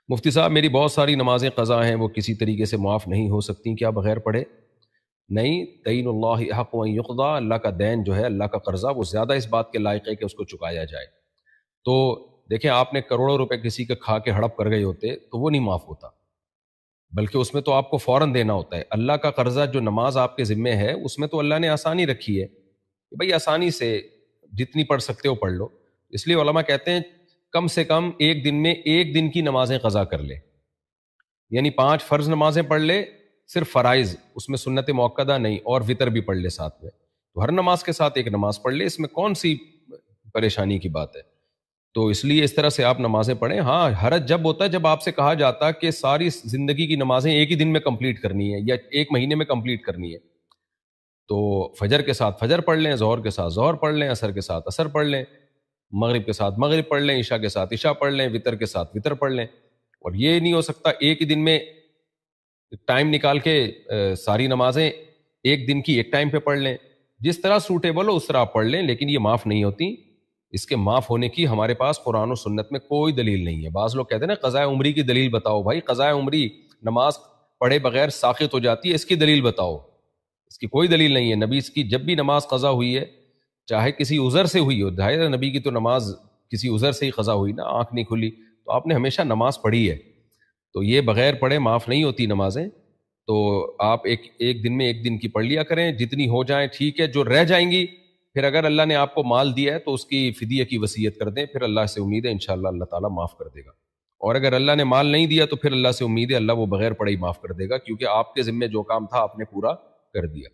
مفتی صاحب میری بہت ساری نمازیں قضا ہیں، وہ کسی طریقے سے معاف نہیں ہو سکتی، کیا بغیر پڑھے؟ نہیں، دین اللہ حق و یقضا، اللہ کا دین جو ہے، اللہ کا قرضہ، وہ زیادہ اس بات کے لائق ہے کہ اس کو چکایا جائے۔ تو دیکھیں، آپ نے کروڑوں روپے کسی کے کھا کے ہڑپ کر گئے ہوتے تو وہ نہیں معاف ہوتا، بلکہ اس میں تو آپ کو فوراً دینا ہوتا ہے۔ اللہ کا قرضہ جو نماز آپ کے ذمے ہے، اس میں تو اللہ نے آسانی رکھی ہے کہ بھئی آسانی سے جتنی پڑھ سکتے ہو پڑھ لو۔ اس لیے علماء کہتے ہیں کم سے کم ایک دن میں ایک دن کی نمازیں قضا کر لے، یعنی 5 فرض نمازیں پڑھ لے، صرف فرائض، اس میں سنت موقدہ نہیں، اور وطر بھی پڑھ لے ساتھ میں، تو ہر نماز کے ساتھ ایک نماز پڑھ لے، اس میں کون سی پریشانی کی بات ہے؟ تو اس لیے اس طرح سے آپ نمازیں پڑھیں۔ ہاں، حرج جب ہوتا ہے جب آپ سے کہا جاتا کہ ساری زندگی کی نمازیں ایک ہی دن میں کمپلیٹ کرنی ہے یا ایک مہینے میں کمپلیٹ کرنی ہے، تو فجر کے ساتھ فجر پڑھ لیں، ظہر کے ساتھ ظہر پڑھ لیں، عصر کے ساتھ عصر پڑھ لیں، مغرب کے ساتھ مغرب پڑھ لیں، عشاء کے ساتھ عشاء پڑھ لیں، وطر کے ساتھ وطر پڑھ لیں۔ اور یہ نہیں ہو سکتا ایک ہی دن میں ٹائم نکال کے ساری نمازیں ایک دن کی ایک ٹائم پہ پڑھ لیں۔ جس طرح سوٹیبل ہو اس طرح آپ پڑھ لیں، لیکن یہ معاف نہیں ہوتی۔ اس کے معاف ہونے کی ہمارے پاس قرآن و سنت میں کوئی دلیل نہیں ہے۔ بعض لوگ کہتے ہیں نا قضاء عمری کی دلیل بتاؤ، بھائی قضاء عمری نماز پڑھے بغیر ساقط ہو جاتی ہے، اس کی دلیل بتاؤ۔ اس کی کوئی دلیل نہیں ہے۔ نبی اس کی جب بھی نماز قضا ہوئی ہے، چاہے کسی عذر سے ہوئی ہو، ظاہر ہے نبی کی تو نماز کسی عذر سے ہی قضا ہوئی نا، آنکھ نہیں کھلی، تو آپ نے ہمیشہ نماز پڑھی ہے، تو یہ بغیر پڑھے معاف نہیں ہوتی نمازیں۔ تو آپ ایک دن میں ایک دن کی پڑھ لیا کریں، جتنی ہو جائیں ٹھیک ہے، جو رہ جائیں گی پھر اگر اللہ نے آپ کو مال دیا ہے تو اس کی فدیہ کی وصیت کر دیں، پھر اللہ سے امید ہے انشاءاللہ اللہ تعالیٰ معاف کر دے گا۔ اور اگر اللہ نے مال نہیں دیا تو پھر اللہ سے امید ہے اللہ وہ بغیر پڑھے ہی معاف کر دے گا، کیونکہ آپ کے ذمہ جو کام تھا آپ نے پورا کر دیا۔